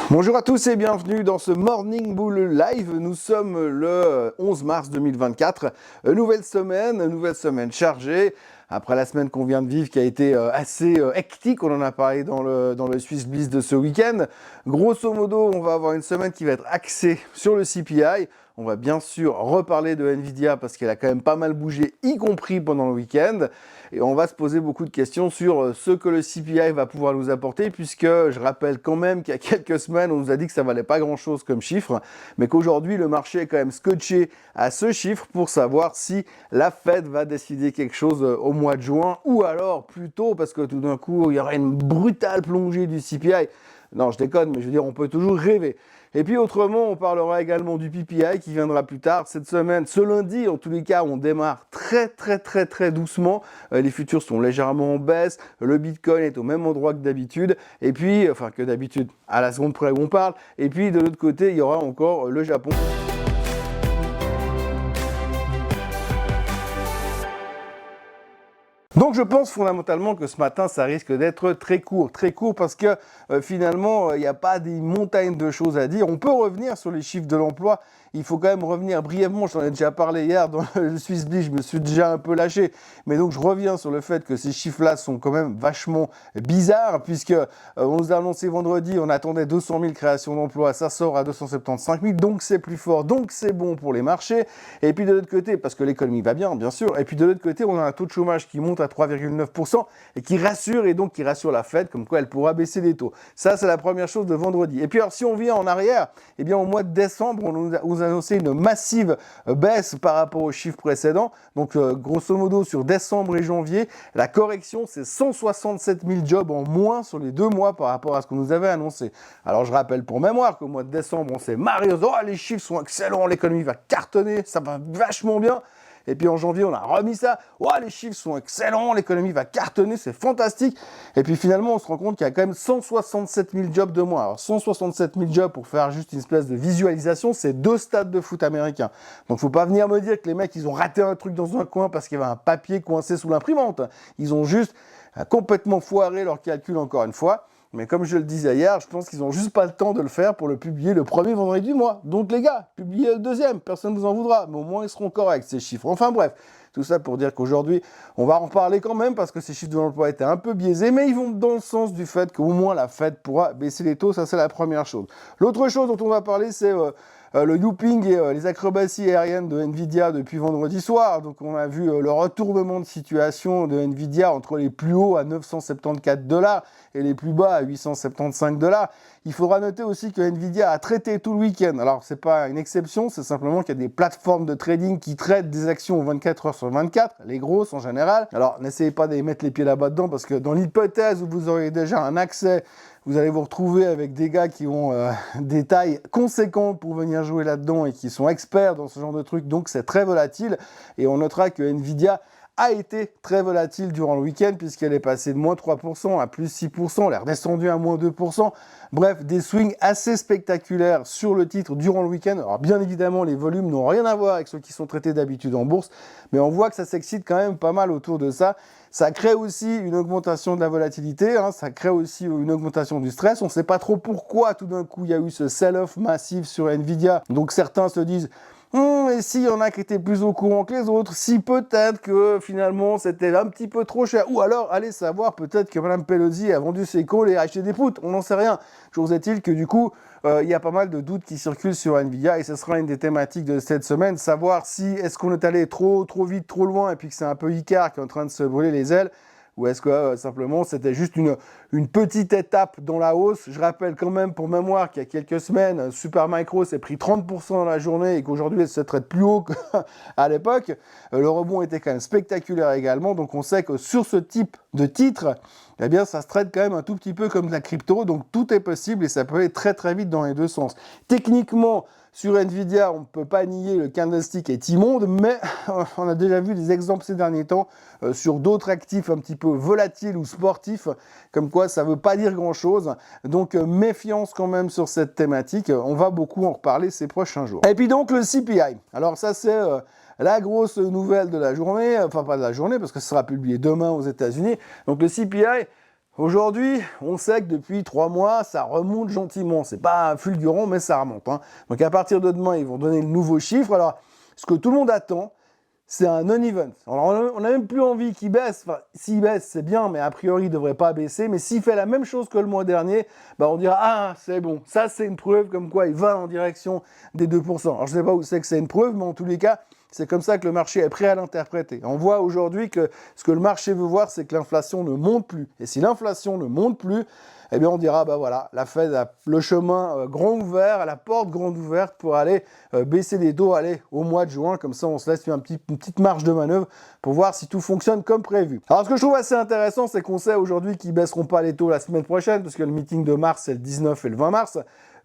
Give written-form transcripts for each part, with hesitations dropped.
Bonjour à tous et bienvenue dans ce Morning Bull Live. Nous sommes le 11 mars 2024. Nouvelle semaine chargée. Après la semaine qu'on vient de vivre qui a été assez hectique, on en a parlé dans le Swiss Bliss de ce week-end. Grosso modo, on va avoir une semaine qui va être axée sur le CPI. On va bien sûr reparler de Nvidia parce qu'elle a quand même pas mal bougé, y compris pendant le week-end. Et on va se poser beaucoup de questions sur ce que le CPI va pouvoir nous apporter, puisque je rappelle quand même qu'il y a quelques semaines, on nous a dit que ça valait pas grand-chose comme chiffre, mais qu'aujourd'hui, le marché est quand même scotché à ce chiffre pour savoir si la Fed va décider quelque chose au mois de juin, ou alors plus tôt, parce que tout d'un coup, il y aura une brutale plongée du CPI. Non, je déconne, mais je veux dire, on peut toujours rêver. Et puis autrement, on parlera également du PPI qui viendra plus tard cette semaine. Ce lundi, en tous les cas, on démarre très doucement. Les futurs sont légèrement en baisse. Le Bitcoin est au même endroit que d'habitude. Et puis, enfin que d'habitude, à la seconde près où on parle. Et puis de l'autre côté, il y aura encore le Japon. Donc je pense fondamentalement que ce matin, ça risque d'être très court parce que finalement, il n'y a pas des montagnes de choses à dire. On peut revenir sur les chiffres de l'emploi. Il faut quand même revenir brièvement, j'en ai déjà parlé hier dans le Swiss Bliss, je me suis déjà un peu lâché. Mais donc je reviens sur le fait que ces chiffres-là sont quand même vachement bizarres, puisque on nous a annoncé vendredi, on attendait 200 000 créations d'emplois, ça sort à 275 000, donc c'est plus fort, donc c'est bon pour les marchés. Et puis de l'autre côté, parce que l'économie va bien sûr, et puis de l'autre côté, on a un taux de chômage qui monte à 3,9% et qui rassure la Fed comme quoi elle pourra baisser les taux. Ça, c'est la première chose de vendredi. Et puis alors, si on vient en arrière, eh bien au mois de décembre, on nous a annoncé une massive baisse par rapport aux chiffres précédents. Donc grosso modo, sur décembre et janvier, la correction, c'est 167 000 jobs en moins sur les 2 mois par rapport à ce qu'on nous avait annoncé. Alors je rappelle pour mémoire qu'au mois de décembre, on s'est marré, oh, les chiffres sont excellents, l'économie va cartonner, ça va vachement bien. Et puis en janvier, on a remis ça. Oh, les chiffres sont excellents, l'économie va cartonner, c'est fantastique. Et puis finalement, on se rend compte qu'il y a quand même 167 000 jobs de moins. Alors 167 000 jobs, pour faire juste une espèce de visualisation, c'est 2 stades de foot américains. Donc faut pas venir me dire que les mecs, ils ont raté un truc dans un coin parce qu'il y avait un papier coincé sous l'imprimante. Ils ont juste complètement foiré leur calcul encore une fois. Mais comme je le disais hier, je pense qu'ils n'ont juste pas le temps de le faire pour le publier le premier vendredi du mois. Donc les gars, publiez le deuxième, personne ne vous en voudra, mais au moins ils seront corrects ces chiffres. Enfin bref, tout ça pour dire qu'aujourd'hui, on va en parler quand même parce que ces chiffres de l'emploi étaient un peu biaisés, mais ils vont dans le sens du fait qu'au moins la Fed pourra baisser les taux, ça c'est la première chose. L'autre chose dont on va parler, c'est le looping et les acrobaties aériennes de Nvidia depuis vendredi soir. Donc on a vu le retournement de situation de Nvidia entre les plus hauts à 974 $ et les plus bas à 875 $. Il faudra noter aussi que Nvidia a traité tout le week-end. Alors c'est pas une exception, c'est simplement qu'il y a des plateformes de trading qui traitent des actions 24 heures sur 24, les grosses en général. Alors n'essayez pas de mettre les pieds là-bas dedans parce que dans l'hypothèse où vous aurez déjà un accès, vous allez vous retrouver avec des gars qui ont des tailles conséquentes pour venir jouer là-dedans et qui sont experts dans ce genre de trucs, donc c'est très volatile. Et on notera que Nvidia a été très volatile durant le week-end puisqu'elle est passée de moins 3% à plus 6%, elle est redescendue à moins 2%. Bref, des swings assez spectaculaires sur le titre durant le week-end. Alors bien évidemment, les volumes n'ont rien à voir avec ceux qui sont traités d'habitude en bourse, mais on voit que ça s'excite quand même pas mal autour de ça. Ça crée aussi une augmentation de la volatilité, ça crée aussi une augmentation du stress. On ne sait pas trop pourquoi tout d'un coup il y a eu ce sell-off massif sur Nvidia. Donc certains se disent et s'il y en a qui étaient plus au courant que les autres, si peut-être que finalement c'était un petit peu trop cher, ou alors allez savoir peut-être que Mme Pelosi a vendu ses calls et a acheté des poutres, on n'en sait rien. Chose est-il que du coup, il y a pas mal de doutes qui circulent sur Nvidia et ce sera une des thématiques de cette semaine, savoir si est-ce qu'on est allé trop vite, trop loin et puis que c'est un peu Icare qui est en train de se brûler les ailes, ou est-ce que simplement c'était juste une petite étape dans la hausse. Je rappelle quand même pour mémoire qu'il y a quelques semaines, Supermicro s'est pris 30% dans la journée et qu'aujourd'hui elle se traite plus haut qu'à l'époque. Le rebond était quand même spectaculaire également, donc on sait que sur ce type de titre, eh bien ça se traite quand même un tout petit peu comme de la crypto, donc tout est possible et ça peut aller très vite dans les deux sens. Techniquement, sur Nvidia, on ne peut pas nier le candlestick est immonde, mais on a déjà vu des exemples ces derniers temps sur d'autres actifs un petit peu volatiles ou sportifs, comme quoi ça ne veut pas dire grand-chose. Donc méfiance quand même sur cette thématique, on va beaucoup en reparler ces prochains jours. Et puis donc le CPI, alors ça c'est la grosse nouvelle de la journée, enfin pas de la journée parce que ça sera publié demain aux États-Unis. Donc le CPI, Aujourd'hui, on sait que depuis 3 mois, ça remonte gentiment. C'est pas fulgurant, mais ça remonte. Hein. Donc à partir de demain, ils vont donner le nouveau chiffre. Alors, ce que tout le monde attend, c'est un non-event. Alors, on n'a même plus envie qu'il baisse. Enfin, s'il baisse, c'est bien, mais a priori, il ne devrait pas baisser. Mais s'il fait la même chose que le mois dernier, bah, on dira « Ah, c'est bon, ça, c'est une preuve comme quoi il va en direction des 2%. » Alors, je ne sais pas où c'est que c'est une preuve, mais en tous les cas, c'est comme ça que le marché est prêt à l'interpréter. On voit aujourd'hui que ce que le marché veut voir, c'est que l'inflation ne monte plus. Et si l'inflation ne monte plus, eh bien on dira, bah voilà, la Fed a le chemin grand ouvert, la porte grande ouverte pour aller baisser les taux, aller au mois de juin, comme ça on se laisse une petite marge de manœuvre pour voir si tout fonctionne comme prévu. Alors ce que je trouve assez intéressant, c'est qu'on sait aujourd'hui qu'ils ne baisseront pas les taux la semaine prochaine, parce que le meeting de mars, c'est le 19 et le 20 mars.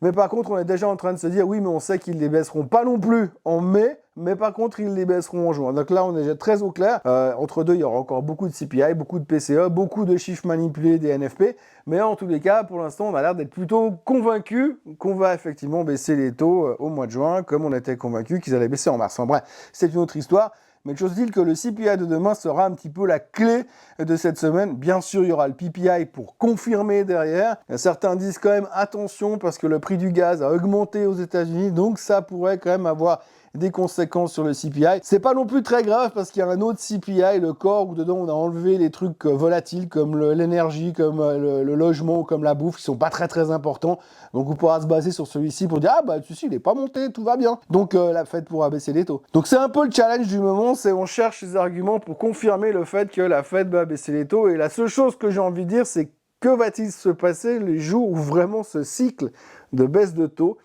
Mais par contre, on est déjà en train de se dire, oui, mais on sait qu'ils ne les baisseront pas non plus en mai, mais par contre, ils les baisseront en juin. Donc là, on est déjà très au clair. Entre deux, il y aura encore beaucoup de CPI, beaucoup de PCE, beaucoup de chiffres manipulés des NFP. Mais en tous les cas, pour l'instant, on a l'air d'être plutôt convaincus qu'on va effectivement baisser les taux au mois de juin, comme on était convaincus qu'ils allaient baisser en mars. Enfin bref, c'est une autre histoire. Mais chose dit que le CPI de demain sera un petit peu la clé de cette semaine. Bien sûr, il y aura le PPI pour confirmer derrière. Certains disent quand même attention parce que le prix du gaz a augmenté aux États-Unis, donc ça pourrait quand même avoir des conséquences sur le CPI. C'est pas non plus très grave parce qu'il y a un autre CPI, le corps, où dedans on a enlevé les trucs volatiles comme l'énergie, comme le logement, comme la bouffe, qui sont pas très importants. Donc on pourra se baser sur celui-ci pour dire ah bah tu sais il est pas monté, tout va bien. Donc la Fed pourra baisser les taux. Donc c'est un peu le challenge du moment, c'est on cherche des arguments pour confirmer le fait que la Fed va baisser les taux. Et la seule chose que j'ai envie de dire, c'est que va-t-il se passer les jours où vraiment ce cycle de baisse de taux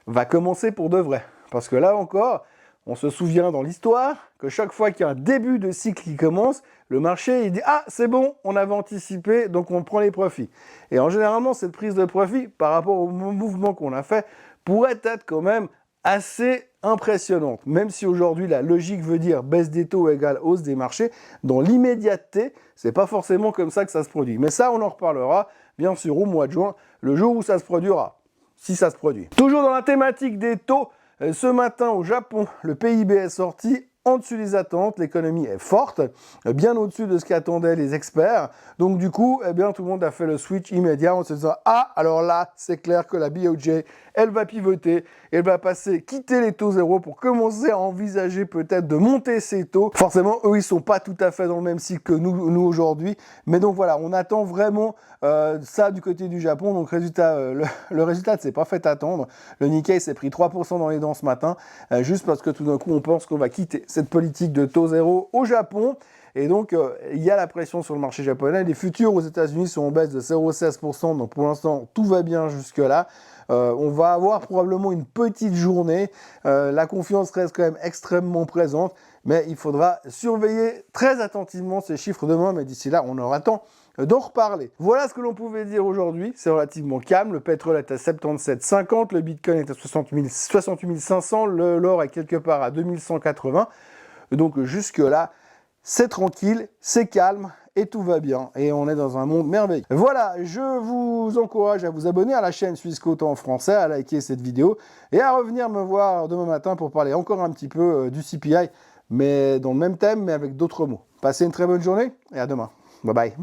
va commencer pour de vrai? Parce que là encore, on se souvient dans l'histoire que chaque fois qu'il y a un début de cycle qui commence, le marché il dit « Ah, c'est bon, on avait anticipé, donc on prend les profits. » Et en généralement, cette prise de profit, par rapport au mouvement qu'on a fait, pourrait être quand même assez impressionnante. Même si aujourd'hui, la logique veut dire baisse des taux égale hausse des marchés, dans l'immédiateté, c'est pas forcément comme ça que ça se produit. Mais ça, on en reparlera, bien sûr, au mois de juin, le jour où ça se produira, si ça se produit. Toujours dans la thématique des taux, ce matin au Japon, le PIB est sorti en dessus des attentes, l'économie est forte, bien au-dessus de ce qu'attendaient les experts. Donc du coup, eh bien, tout le monde a fait le switch immédiat en se disant « Ah, alors là, c'est clair que la BOJ, elle va pivoter, elle va quitter les taux zéro pour commencer à envisager peut-être de monter ses taux. » Forcément, eux, ils sont pas tout à fait dans le même cycle que nous aujourd'hui. Mais donc voilà, on attend vraiment ça du côté du Japon. Donc résultat, le résultat ne s'est pas fait attendre. Le Nikkei s'est pris 3% dans les dents ce matin, juste parce que tout d'un coup, on pense qu'on va quitter cette politique de taux zéro au Japon. Et donc, il y a la pression sur le marché japonais. Les futurs aux États-Unis sont en baisse de 0,16%. Donc, pour l'instant, tout va bien jusque-là. On va avoir probablement une petite journée. La confiance reste quand même extrêmement présente. Mais il faudra surveiller très attentivement ces chiffres demain. Mais d'ici là, on aura temps d'en reparler. Voilà ce que l'on pouvait dire aujourd'hui. C'est relativement calme. Le pétrole est à 77,50. Le Bitcoin est à 68 500. L'or est quelque part à 2180. Donc, jusque-là, c'est tranquille, c'est calme et tout va bien. Et on est dans un monde merveilleux. Voilà, je vous encourage à vous abonner à la chaîne Suisse Côté en français, à liker cette vidéo et à revenir me voir demain matin pour parler encore un petit peu du CPI, mais dans le même thème, mais avec d'autres mots. Passez une très bonne journée et à demain. Bye bye.